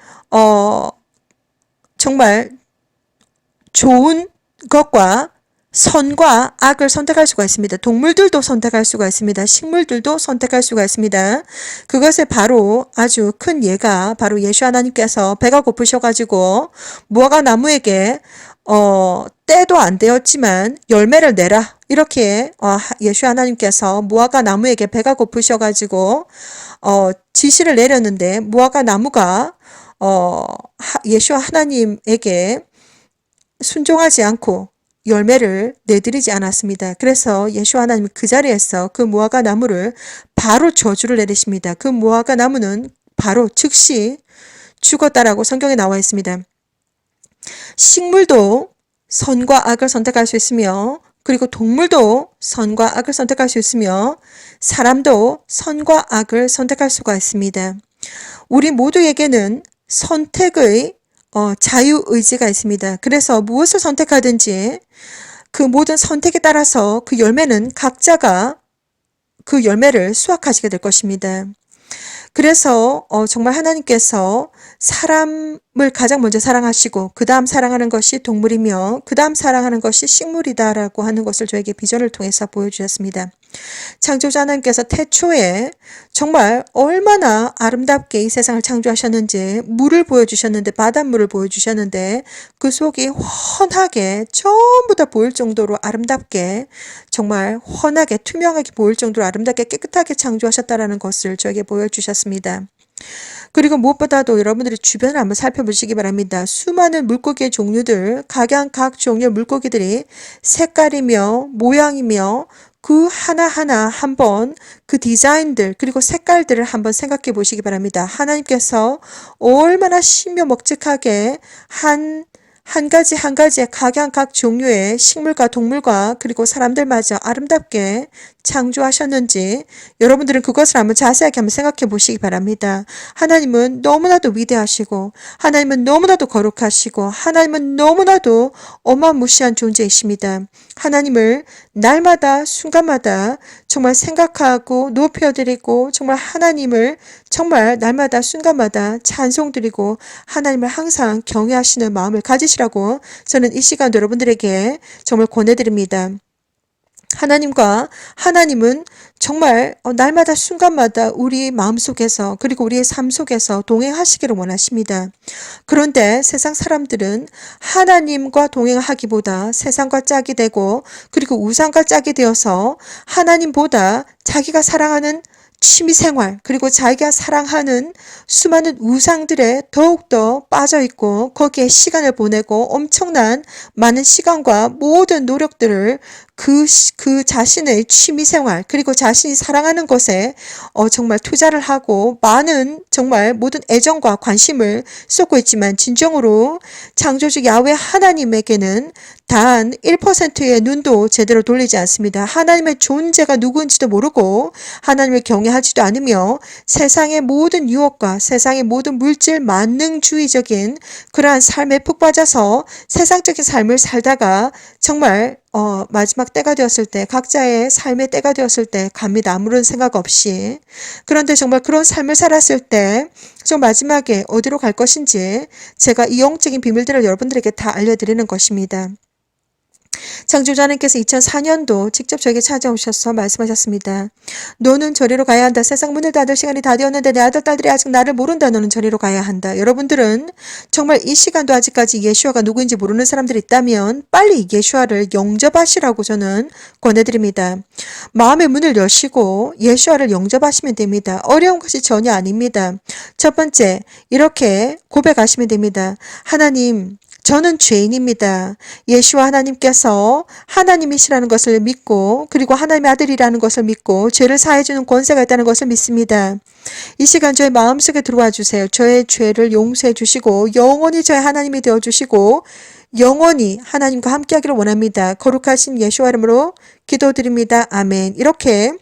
좋은 것과 선과 악을 선택할 수가 있습니다. 동물들도 선택할 수가 있습니다. 식물들도 선택할 수가 있습니다. 그것의 바로 아주 큰 예가 바로 예수 하나님께서 배가 고프셔가지고 무화과 나무에게 때도 안 되었지만 열매를 내라 이렇게 예수 하나님께서 무화과 나무에게 배가 고프셔가지고 지시를 내렸는데 무화과 나무가 예수 하나님에게 순종하지 않고 열매를 내드리지 않았습니다. 그래서 예수 하나님 그 자리에서 그 무화과 나무를 바로 저주를 내리십니다. 그 무화과 나무는 바로 즉시 죽었다라고 성경에 나와 있습니다. 식물도 선과 악을 선택할 수 있으며 그리고 동물도 선과 악을 선택할 수 있으며 사람도 선과 악을 선택할 수가 있습니다. 우리 모두에게는 선택의 자유의지가 있습니다. 그래서 무엇을 선택하든지 그 모든 선택에 따라서 그 열매는 각자가 그 열매를 수확하시게 될 것입니다. 그래서 정말 하나님께서 사람을 가장 먼저 사랑하시고 그 다음 사랑하는 것이 동물이며 그 다음 사랑하는 것이 식물이다라고 하는 것을 저에게 비전을 통해서 보여주셨습니다. 창조자 하나님께서 태초에 정말 얼마나 아름답게 이 세상을 창조하셨는지 물을 보여주셨는데 바닷물을 보여주셨는데 그 속이 훤하게 전부 다 보일 정도로 아름답게 정말 훤하게 투명하게 보일 정도로 아름답게 깨끗하게 창조하셨다라는 것을 저에게 보여주셨습니다. 그리고 무엇보다도 여러분들이 주변을 한번 살펴보시기 바랍니다. 수많은 물고기의 종류들, 각양 각 종류의 물고기들이 색깔이며 모양이며 그 하나하나 한번 그 디자인들 그리고 색깔들을 한번 생각해 보시기 바랍니다. 하나님께서 얼마나 신묘목측하게 한 가지 한 가지의 각양 각 종류의 식물과 동물과 그리고 사람들마저 아름답게 창조하셨는지 여러분들은 그것을 한번 자세하게 한번 생각해 보시기 바랍니다. 하나님은 너무나도 위대하시고 하나님은 너무나도 거룩하시고 하나님은 너무나도 어마무시한 존재이십니다. 하나님을 날마다 순간마다 정말 생각하고 높여드리고 정말 하나님을 정말 날마다 순간마다 찬송드리고 하나님을 항상 경외하시는 마음을 가지시라고 저는 이 시간 여러분들에게 정말 권해드립니다. 하나님은 정말 날마다 순간마다 우리 마음속에서 그리고 우리의 삶 속에서 동행하시기를 원하십니다. 그런데 세상 사람들은 하나님과 동행하기보다 세상과 짝이 되고 그리고 우상과 짝이 되어서 하나님보다 자기가 사랑하는 취미생활 그리고 자기가 사랑하는 수많은 우상들에 더욱더 빠져있고 거기에 시간을 보내고 엄청난 많은 시간과 모든 노력들을 그 자신의 취미생활 그리고 자신이 사랑하는 것에 정말 투자를 하고 많은 정말 모든 애정과 관심을 쏟고 있지만 진정으로 창조주 야훼 하나님에게는 단 1%의 눈도 제대로 돌리지 않습니다. 하나님의 존재가 누구인지도 모르고 하나님을 경외하지도 않으며 세상의 모든 유혹과 세상의 모든 물질 만능주의적인 그러한 삶에 푹 빠져서 세상적인 삶을 살다가 정말 마지막 때가 되었을 때 각자의 삶의 때가 되었을 때 갑니다. 아무런 생각 없이. 그런데 정말 그런 삶을 살았을 때 저 마지막에 어디로 갈 것인지 제가 이 영적인 비밀들을 여러분들에게 다 알려드리는 것입니다. 창조주 하나님께서 2004년도 직접 저에게 찾아오셔서 말씀하셨습니다. 너는 저리로 가야 한다. 세상 문을 닫을 시간이 다 되었는데 내 아들, 딸들이 아직 나를 모른다. 너는 저리로 가야 한다. 여러분들은 정말 이 시간도 아직까지 예수아가 누구인지 모르는 사람들이 있다면 빨리 예수아를 영접하시라고 저는 권해드립니다. 마음의 문을 여시고 예수아를 영접하시면 됩니다. 어려운 것이 전혀 아닙니다. 첫 번째, 이렇게 고백하시면 됩니다. 하나님, 저는 죄인입니다. 예수와 하나님께서 하나님이시라는 것을 믿고 그리고 하나님의 아들이라는 것을 믿고 죄를 사해주는 권세가 있다는 것을 믿습니다. 이 시간 저의 마음속에 들어와 주세요. 저의 죄를 용서해 주시고 영원히 저의 하나님이 되어 주시고 영원히 하나님과 함께하기를 원합니다. 거룩하신 예수와 이름으로 기도드립니다. 아멘. 이렇게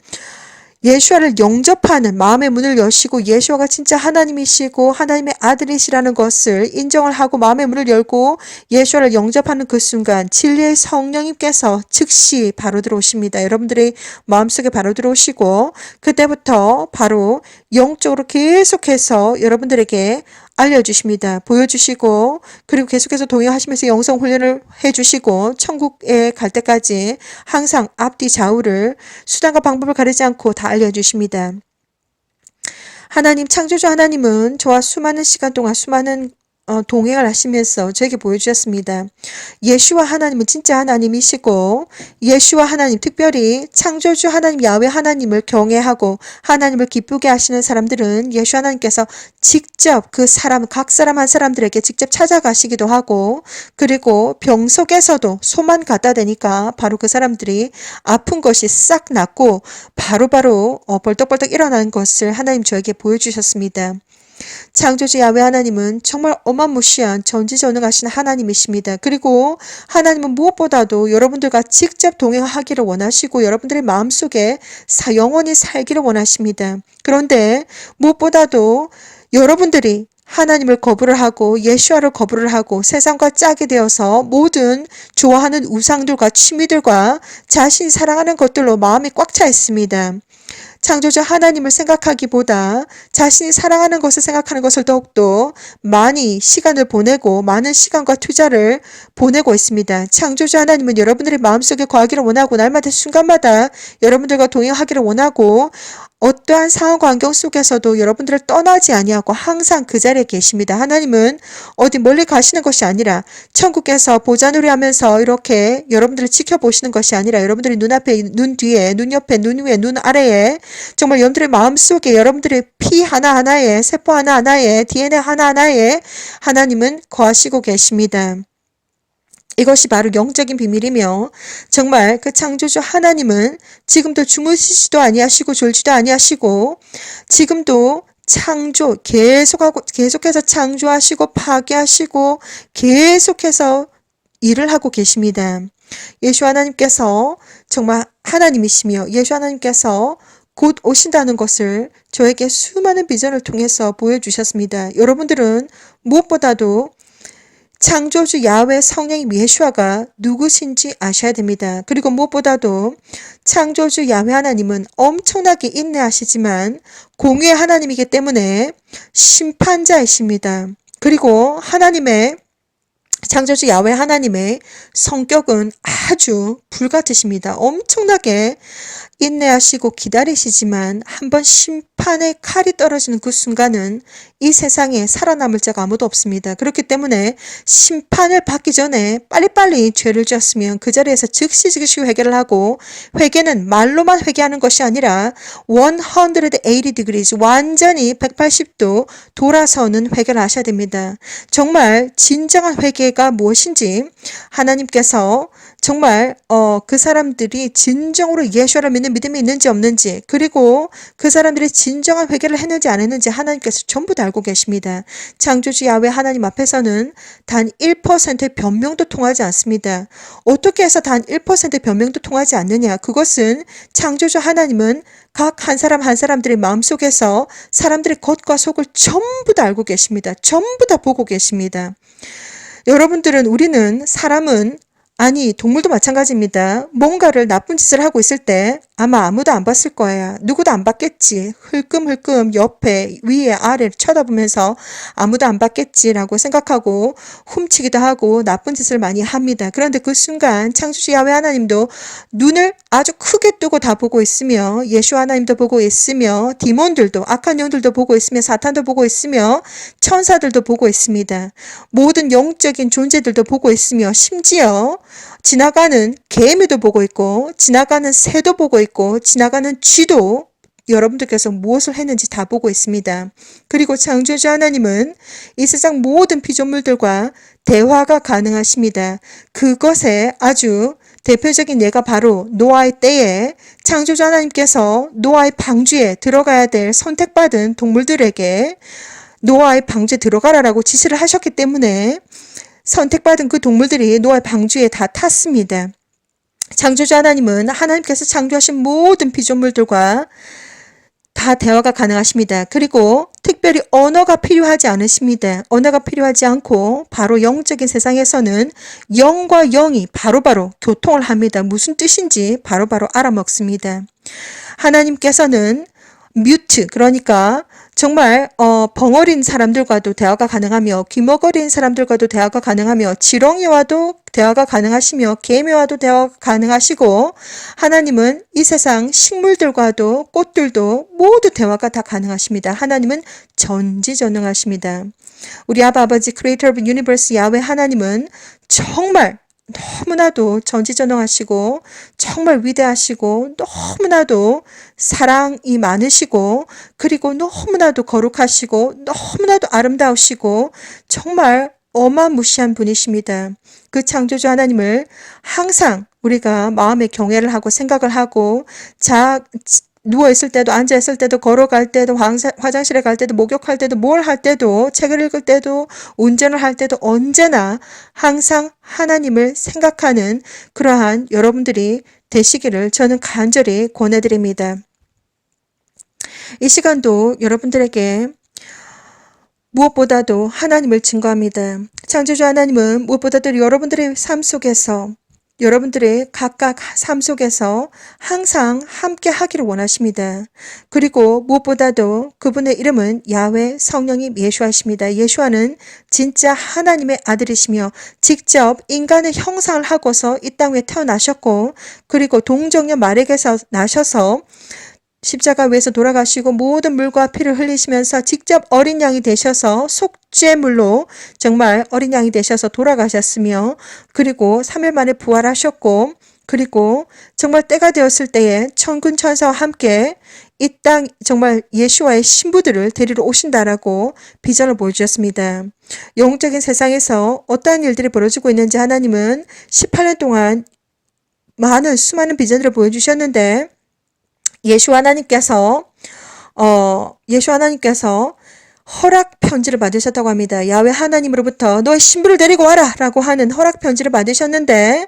예수아를 영접하는 마음의 문을 여시고 예수아가 진짜 하나님이시고 하나님의 아들이시라는 것을 인정을 하고 마음의 문을 열고 예수아를 영접하는 그 순간 진리의 성령님께서 즉시 바로 들어오십니다. 여러분들의 마음속에 바로 들어오시고 그때부터 바로 영적으로 계속해서 여러분들에게 알려주십니다. 보여주시고 그리고 계속해서 동행하시면서 영성 훈련을 해주시고 천국에 갈 때까지 항상 앞뒤 좌우를 수단과 방법을 가리지 않고 다 알려주십니다. 하나님 창조주 하나님은 저와 수많은 시간 동안 수많은 동행을 하시면서 저에게 보여주셨습니다. 예수와 하나님은 진짜 하나님이시고 예수와 하나님 특별히 창조주 하나님 야훼 하나님을 경외하고 하나님을 기쁘게 하시는 사람들은 예수 하나님께서 직접 그 사람 각 사람 한 사람들에게 직접 찾아가시기도 하고 그리고 병 속에서도 소만 갖다 대니까 바로 그 사람들이 아픈 것이 싹 낫고 바로바로 벌떡벌떡 일어나는 것을 하나님 저에게 보여주셨습니다. 창조주 야훼 하나님은 정말 어마무시한 전지전능하신 하나님이십니다. 그리고 하나님은 무엇보다도 여러분들과 직접 동행하기를 원하시고 여러분들의 마음속에 영원히 살기를 원하십니다. 그런데 무엇보다도 여러분들이 하나님을 거부를 하고 예수아를 거부를 하고 세상과 짝이 되어서 모든 좋아하는 우상들과 취미들과 자신이 사랑하는 것들로 마음이 꽉 차 있습니다. 창조주 하나님을 생각하기보다 자신이 사랑하는 것을 생각하는 것을 더욱더 많이 시간을 보내고 많은 시간과 투자를 보내고 있습니다. 창조주 하나님은 여러분들의 마음속에 거하기를 원하고 날마다 순간마다 여러분들과 동행하기를 원하고 어떠한 상황 환경 속에서도 여러분들을 떠나지 아니하고 항상 그 자리에 계십니다. 하나님은 어디 멀리 가시는 것이 아니라 천국에서 보좌놀이 하면서 이렇게 여러분들을 지켜보시는 것이 아니라 여러분들의 눈앞에, 눈 뒤에, 눈 옆에, 눈 위에, 눈 아래에 정말 여러분들의 마음속에 여러분들의 피 하나하나에, 세포 하나하나에, DNA 하나하나에 하나님은 거하시고 계십니다. 이것이 바로 영적인 비밀이며 정말 그 창조주 하나님은 지금도 주무시지도 아니하시고 졸지도 아니하시고 지금도 계속해서 창조하시고 파괴하시고 계속해서 일을 하고 계십니다. 예수 하나님께서 정말 하나님이시며 예수 하나님께서 곧 오신다는 것을 저에게 수많은 비전을 통해서 보여주셨습니다. 여러분들은 무엇보다도 창조주 야훼 성령 예수아가 누구신지 아셔야 됩니다. 그리고 무엇보다도 창조주 야훼 하나님은 엄청나게 인내하시지만 공의의 하나님이기 때문에 심판자이십니다. 그리고 창조주 야훼 하나님의 성격은 아주 불같으십니다. 엄청나게 인내하시고 기다리시지만 한번 심판의 칼이 떨어지는 그 순간은 이 세상에 살아남을 자가 아무도 없습니다. 그렇기 때문에 심판을 받기 전에 빨리빨리 죄를 지었으면 그 자리에서 즉시 회개를 하고 회개는 말로만 회개하는 것이 아니라 180 degrees 완전히 180도 돌아서는 회개를 하셔야 됩니다. 정말 진정한 회개가 무엇인지 하나님께서 정말 그 사람들이 진정으로 예수를 믿는 믿음이 있는지 없는지 그리고 그 사람들이 진정한 회개를 했는지 안 했는지 하나님께서 전부 다 알고 계십니다. 창조주 야훼 하나님 앞에서는 단 1%의 변명도 통하지 않습니다. 어떻게 해서 단 1%의 변명도 통하지 않느냐? 그것은 창조주 하나님은 각 한 사람 한 사람들의 마음속에서 사람들의 겉과 속을 전부 다 알고 계십니다. 전부 다 보고 계십니다. 우리는 사람은 아니 동물도 마찬가지입니다. 뭔가를 나쁜 짓을 하고 있을 때 아마 아무도 안 봤을 거야. 누구도 안 봤겠지. 흘끔흘끔 옆에 위에 아래를 쳐다보면서 아무도 안 봤겠지라고 생각하고 훔치기도 하고 나쁜 짓을 많이 합니다. 그런데 그 순간 창조주 야훼 하나님도 눈을 아주 크게 뜨고 다 보고 있으며 예수 하나님도 보고 있으며 디몬들도 악한 영들도 보고 있으며 사탄도 보고 있으며 천사들도 보고 있습니다. 모든 영적인 존재들도 보고 있으며 심지어 지나가는 개미도 보고 있고 지나가는 새도 보고 있고 지나가는 쥐도 여러분들께서 무엇을 했는지 다 보고 있습니다. 그리고 창조주 하나님은 이 세상 모든 피조물들과 대화가 가능하십니다. 그것에 아주 대표적인 예가 바로 노아의 때에 창조주 하나님께서 노아의 방주에 들어가야 될 선택받은 동물들에게 노아의 방주에 들어가라라고 지시를 하셨기 때문에 선택받은 그 동물들이 노아의 방주에 다 탔습니다. 창조주 하나님은 하나님께서 창조하신 모든 피조물들과 다 대화가 가능하십니다. 그리고 특별히 언어가 필요하지 않으십니다. 언어가 필요하지 않고 바로 영적인 세상에서는 영과 영이 바로바로 교통을 합니다. 무슨 뜻인지 바로바로 알아먹습니다. 하나님께서는 뮤트 그러니까 정말 벙어린 사람들과도 대화가 가능하며 귀머거린 사람들과도 대화가 가능하며 지렁이와도 대화가 가능하시며 개미와도 대화가 가능하시고 하나님은 이 세상 식물들과도 꽃들도 모두 대화가 다 가능하십니다. 하나님은 전지전능하십니다. 우리 아버지 크리에이터 오브 유니버스 야훼 하나님은 정말 너무나도 전지전능하시고 정말 위대하시고 너무나도 사랑이 많으시고 그리고 너무나도 거룩하시고 너무나도 아름다우시고 정말 어마무시한 분이십니다. 그 창조주 하나님을 항상 우리가 마음의 경외를 하고 생각을 하고 누워있을 때도 앉아있을 때도 걸어갈 때도 화장실에 갈 때도 목욕할 때도 뭘 할 때도 책을 읽을 때도 운전을 할 때도 언제나 항상 하나님을 생각하는 그러한 여러분들이 되시기를 저는 간절히 권해드립니다. 이 시간도 여러분들에게 무엇보다도 하나님을 증거합니다. 창조주 하나님은 무엇보다도 여러분들의 삶 속에서 여러분들의 각각 삶 속에서 항상 함께 하기를 원하십니다. 그리고 무엇보다도 그분의 이름은 야훼 성령님 예수아십니다. 예수아는 진짜 하나님의 아들이시며 직접 인간의 형상을 하고서 이 땅 위에 태어나셨고, 그리고 동정녀 마리아에게서 나셔서 십자가 위에서 돌아가시고 모든 물과 피를 흘리시면서 직접 어린 양이 되셔서 속죄물로 정말 어린 양이 되셔서 돌아가셨으며, 그리고 3일 만에 부활하셨고, 그리고 정말 때가 되었을 때에 천군 천사와 함께 이 땅 정말 예수와의 신부들을 데리러 오신다라고 비전을 보여주셨습니다. 영적인 세상에서 어떠한 일들이 벌어지고 있는지 하나님은 18년 동안 수많은 비전들을 보여주셨는데, 예수 하나님께서 허락 편지를 받으셨다고 합니다. 야훼 하나님으로부터 너의 신부를 데리고 와라 라고 하는 허락 편지를 받으셨는데,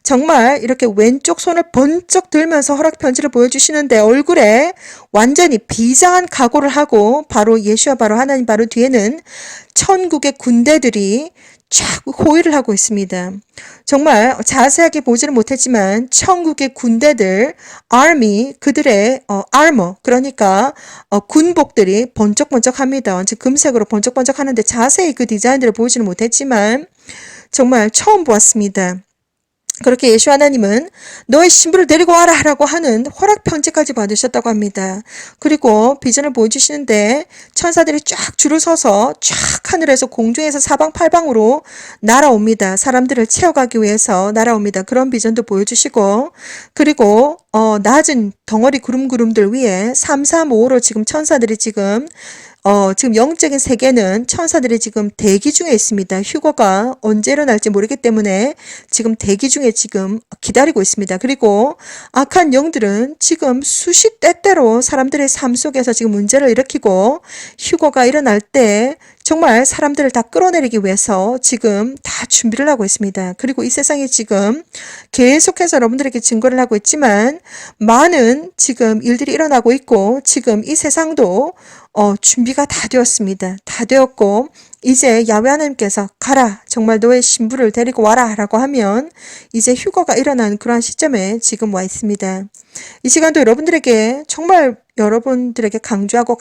정말 이렇게 왼쪽 손을 번쩍 들면서 허락 편지를 보여주시는데 얼굴에 완전히 비장한 각오를 하고, 바로 예수와 바로 하나님 바로 뒤에는 천국의 군대들이 쫙 호위를 하고 있습니다. 정말 자세하게 보지는 못했지만 천국의 군대들, army, 그들의 armor, 그러니까 군복들이 번쩍번쩍합니다. 즉 금색으로 번쩍번쩍하는데 자세히 그 디자인들을 보지는 못했지만 정말 처음 보았습니다. 그렇게 예수 하나님은 너의 신부를 데리고 와라 라고 하는 허락 편지까지 받으셨다고 합니다. 그리고 비전을 보여주시는데 천사들이 쫙 줄을 서서 쫙 하늘에서 공중에서 사방팔방으로 날아옵니다. 사람들을 채워가기 위해서 날아옵니다. 그런 비전도 보여주시고, 그리고 낮은 덩어리 구름구름들 위에 335로 지금 천사들이 지금 영적인 세계는 천사들이 지금 대기 중에 있습니다. 휴거가 언제 일어날지 모르기 때문에 지금 대기 중에 지금 기다리고 있습니다. 그리고 악한 영들은 지금 수시 때때로 사람들의 삶 속에서 지금 문제를 일으키고, 휴거가 일어날 때 정말 사람들을 다 끌어내리기 위해서 지금 다 준비를 하고 있습니다. 그리고 이 세상에 지금 계속해서 여러분들에게 증거를 하고 있지만 많은 지금 일들이 일어나고 있고, 지금 이 세상도 준비가 다 되었습니다. 다 되었고, 이제 야훼 하나님께서 가라, 정말 너의 신부를 데리고 와라 라고 하면 이제 휴거가 일어나는 그러한 시점에 지금 와 있습니다. 이 시간도 여러분들에게 정말 여러분들에게 강조하고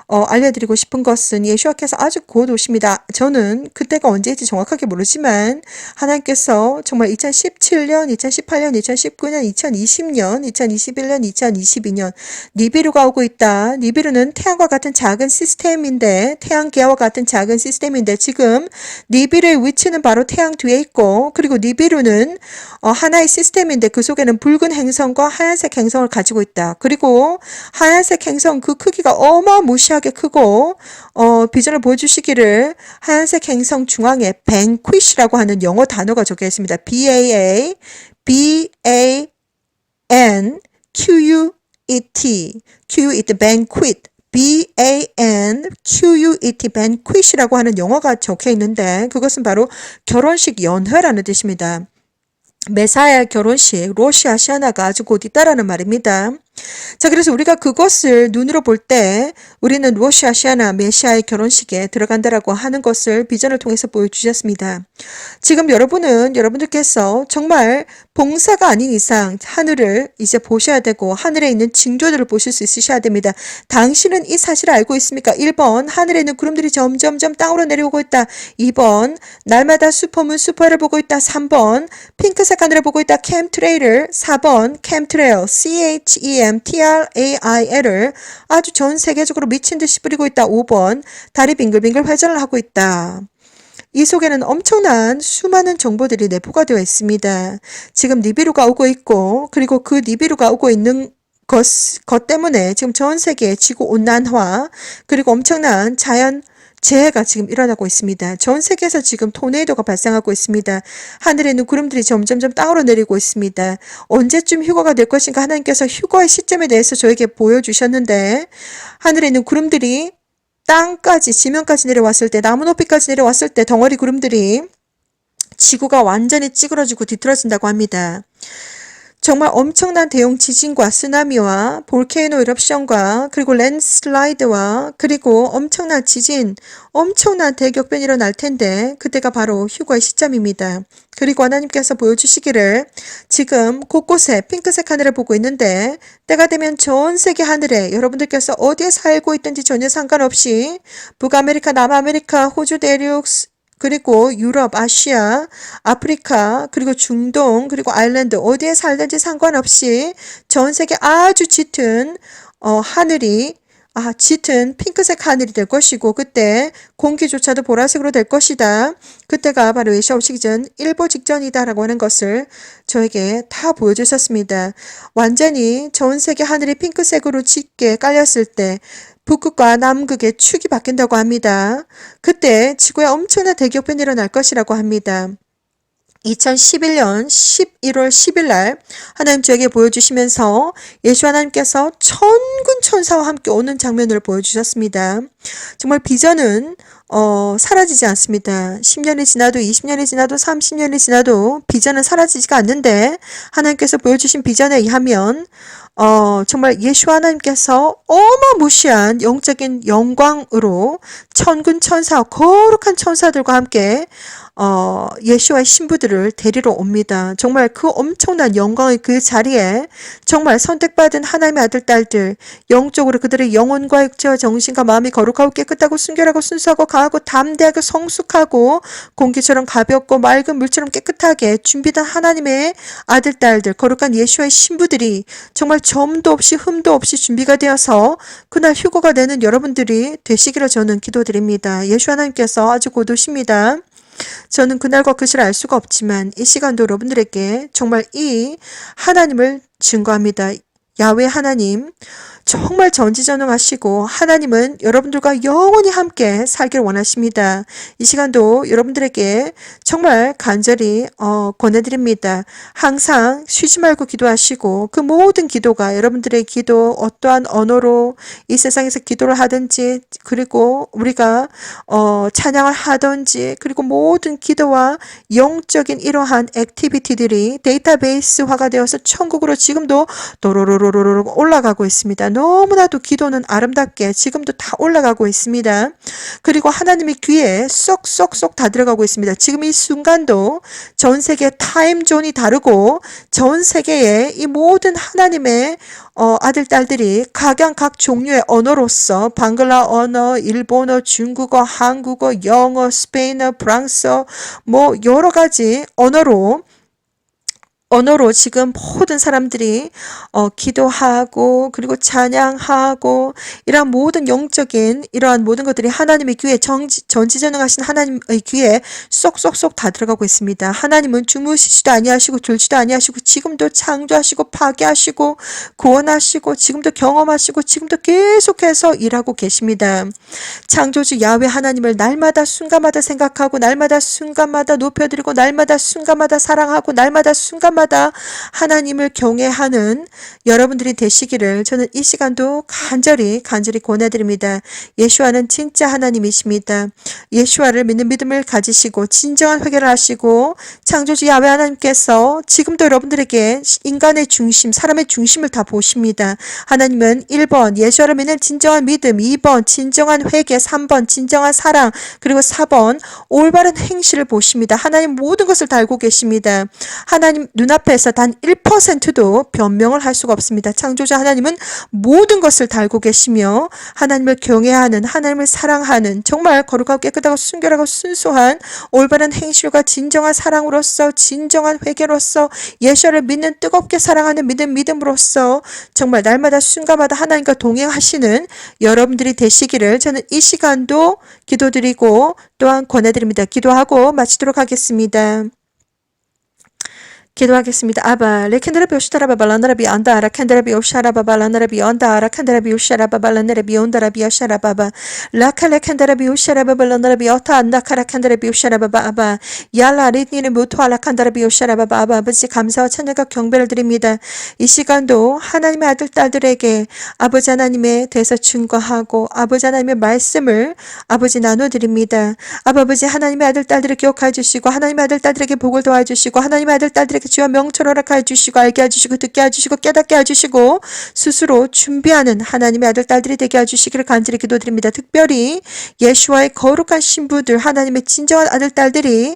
알려드리고 싶은 것은 예수와께서 아주 곧 오십니다. 저는 그때가 언제일지 정확하게 모르지만 하나님께서 정말 2017년, 2018년, 2019년, 2020년, 2021년, 2022년 니비루가 오고 있다. 니비루는 태양과 같은 작은 시스템인데, 태양계와 같은 작은 시스템인데 지금 니비루의 위치는 바로 태양 뒤에 있고, 그리고 니비루는 하나의 시스템인데 그 속에는 붉은 행성과 하얀색 행성을 가지고 있다. 그리고 하얀색 행성 그 크기가 어마무시하게 크고, 비전을 보여주시기를 하얀색 행성 중앙에 banquet이라고 하는 영어 단어가 적혀 있습니다. B-A-N-Q-U-E-T, Q-U-E-T, banquet, B-A-N-Q-U-E-T, banquet이라고 하는 영어가 적혀 있는데 그것은 바로 결혼식 연회라는 뜻입니다. 메사야 결혼식, 로시 하시아나가 아주 곧 있다라는 말입니다. 자, 그래서 우리가 그것을 눈으로 볼 때 우리는 로시 하시아나 메시아의 결혼식에 들어간다라고 하는 것을 비전을 통해서 보여주셨습니다. 지금 여러분들께서 정말 봉사가 아닌 이상 하늘을 이제 보셔야 되고 하늘에 있는 징조들을 보실 수 있으셔야 됩니다. 당신은 이 사실을 알고 있습니까? 1번, 하늘에 있는 구름들이 점점점 땅으로 내려오고 있다. 2번, 날마다 슈퍼문 슈퍼를 보고 있다. 3번, 핑크색 하늘을 보고 있다. 캠트레일을. 4번, 캠트레일, CHEMTRAIL을 아주 전 세계적으로 미친 듯이 뿌리고 있다. 5번, 달이 빙글빙글 회전을 하고 있다. 이 속에는 엄청난 수많은 정보들이 내포가 되어 있습니다. 지금 니비루가 오고 있고, 그리고 그 니비루가 오고 있는 것 때문에 지금 전 세계 지구온난화, 그리고 엄청난 자연 재해가 지금 일어나고 있습니다. 전 세계에서 지금 토네이도가 발생하고 있습니다. 하늘에 있는 구름들이 점점점 땅으로 내리고 있습니다. 언제쯤 휴거가 될 것인가 하나님께서 휴거의 시점에 대해서 저에게 보여주셨는데, 하늘에 있는 구름들이 땅까지, 지면까지 내려왔을 때, 나무 높이까지 내려왔을 때 덩어리 구름들이 지구가 완전히 찌그러지고 뒤틀어진다고 합니다. 정말 엄청난 대형 지진과 쓰나미와 볼케이노 이럽션과 그리고 랜드슬라이드와 그리고 엄청난 지진, 엄청난 대격변이 일어날 텐데 그때가 바로 휴거의 시점입니다. 그리고 하나님께서 보여주시기를 지금 곳곳에 핑크색 하늘을 보고 있는데 때가 되면 전 세계 하늘에 여러분들께서 어디에 살고 있든지 전혀 상관없이 북아메리카, 남아메리카, 호주 대륙, 그리고 유럽, 아시아, 아프리카, 그리고 중동, 그리고 아일랜드 어디에 살든지 상관없이 전 세계 아주 짙은 하늘이 짙은 핑크색 하늘이 될 것이고 그때 공기조차도 보라색으로 될 것이다. 그때가 바로 예수와 오시기 전 일보 직전이다라고 하는 것을 저에게 다 보여주셨습니다. 완전히 전 세계 하늘이 핑크색으로 짙게 깔렸을 때 북극과 남극의 축이 바뀐다고 합니다. 그때 지구에 엄청난 대격변이 일어날 것이라고 합니다. 2011년 11월 10일 날 하나님 저에게 보여주시면서 예수 하나님께서 천군 천사와 함께 오는 장면을 보여주셨습니다. 정말 비전은 사라지지 않습니다. 10년이 지나도 20년이 지나도 30년이 지나도 비전은 사라지지가 않는데 하나님께서 보여주신 비전에 의하면 정말 예수 하나님께서 어마무시한 영적인 영광으로 천군 천사, 거룩한 천사들과 함께 예수와의 신부들을 데리러 옵니다. 정말 그 엄청난 영광의 그 자리에 정말 선택받은 하나님의 아들, 딸들, 영적으로 그들의 영혼과 육체와 정신과 마음이 거룩하고 깨끗하고 순결하고 순수하고 강하고 담대하고 성숙하고 공기처럼 가볍고 맑은 물처럼 깨끗하게 준비된 하나님의 아들, 딸들, 거룩한 예수와의 신부들이 정말 점도 없이 흠도 없이 준비가 되어서 그날 휴거가 되는 여러분들이 되시기를 저는 기도드립니다. 예수 하나님께서 아주 곧 오십니다. 저는 그날과 그 시를 알 수가 없지만 이 시간도 여러분들에게 정말 이 하나님을 증거합니다. 야훼 하나님 정말 전지전능하시고 하나님은 여러분들과 영원히 함께 살길 원하십니다. 이 시간도 여러분들에게 정말 간절히 권해드립니다. 항상 쉬지 말고 기도하시고 그 모든 기도가 여러분들의 기도 어떠한 언어로 이 세상에서 기도를 하든지 그리고 우리가 찬양을 하든지 그리고 모든 기도와 영적인 이러한 액티비티들이 데이터베이스화가 되어서 천국으로 지금도 도로로로로로 올라가고 있습니다. 너무나도 기도는 아름답게 지금도 다 올라가고 있습니다. 그리고 하나님의 귀에 쏙쏙쏙 다 들어가고 있습니다. 지금 이 순간도 전 세계 타임존이 다르고 전 세계의 이 모든 하나님의 아들, 딸들이 각양 각 종류의 언어로서 방글라 언어, 일본어, 중국어, 한국어, 영어, 스페인어, 프랑스어 뭐 여러 가지 언어로 지금 모든 사람들이 기도하고 그리고 찬양하고 이러한 모든 영적인 이러한 모든 것들이 하나님의 귀에 전지전능하신 하나님의 귀에 쏙쏙쏙 다 들어가고 있습니다. 하나님은 주무시지도 아니하시고 졸지도 아니하시고 지금도 창조하시고 파괴하시고 구원하시고 지금도 경험하시고 지금도 계속해서 일하고 계십니다. 창조주 야훼 하나님을 날마다 순간마다 생각하고 날마다 순간마다 높여드리고 날마다 순간마다 사랑하고 날마다 순간마다 하나님을 경외하는 여러분들이 되시기를 저는 이 시간도 간절히 권해드립니다. 예수와는 진짜 하나님이십니다. 예수와를 믿는 믿음을 가지시고 진정한 회개를 하시고 창조주 야훼 하나님께서 지금도 여러분들에게 인간의 중심, 사람의 중심을 다 보십니다. 하나님은 1번 예수와를 믿는 진정한 믿음, 2번 진정한 회개, 3번 진정한 사랑, 그리고 4번 올바른 행실을 보십니다. 하나님 모든 것을 다 알고 계십니다. 하나님 눈앞에서 단 1%도 변명을 할 수가 없습니다. 창조자 하나님은 모든 것을 다 알고 계시며 하나님을 경외하는, 하나님을 사랑하는 정말 거룩하고 깨끗하고 순결하고 순수한 올바른 행실과 진정한 사랑으로서 진정한 회개로서 예수를 믿는 뜨겁게 사랑하는 믿음으로써 정말 날마다 순간마다 하나님과 동행하시는 여러분들이 되시기를 저는 이 시간도 기도드리고 또한 권해드립니다. 기도하고 마치도록 하겠습니다. 기도하겠습니다. 아바 레켄드라비 오시다라바 발란다라비 안다 아라켄드라비 오샤라바바 란다라비 안다 아라켄드라비 오샤라바바 란다라비 온다라비 오샤라바바 라칼레켄드라비 오샤라바바 란다라비 어타 안다 카라켄드라비 오샤라바바 아바 야라 리니는 무토 알라칸다라비 오샤라바바 아바 아버지 감사와 찬양과 경배를 드립니다. 이 시간도 하나님의 아들 딸들에게 아버지 하나님에 대해서 증거하고 아버지 하나님의 말씀을 아버지 나눠드립니다. 아버지 하나님의 아들 딸들을 기억해 주시고 하나님의 아들 딸들에게 복을 도와주시고 하나님의 아들 딸들에게 주여 명철 허락하여 주시고 알게 해주시고 듣게 해주시고 깨닫게 해주시고 스스로 준비하는 하나님의 아들 딸들이 되게 해주시기를 간절히 기도드립니다. 특별히 예수와의 거룩한 신부들 하나님의 진정한 아들 딸들이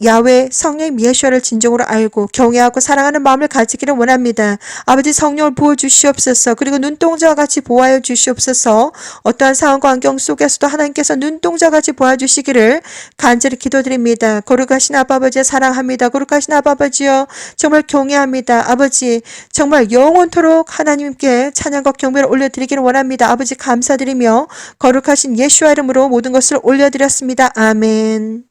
야훼 성령 예수를 진정으로 알고 경외하고 사랑하는 마음을 가지기를 원합니다. 아버지 성령을 부어주시옵소서. 그리고 눈동자와 같이 보호하여 주시옵소서. 어떠한 상황과 환경 속에서도 하나님께서 눈동자와 같이 보아주시기를 간절히 기도드립니다. 거룩하신 아버지여 사랑합니다. 거룩하신 아버지여 정말 경외합니다. 아버지 정말 영원토록 하나님께 찬양과 경배를 올려드리기를 원합니다. 아버지 감사드리며 거룩하신 예수와 이름으로 모든 것을 올려드렸습니다. 아멘.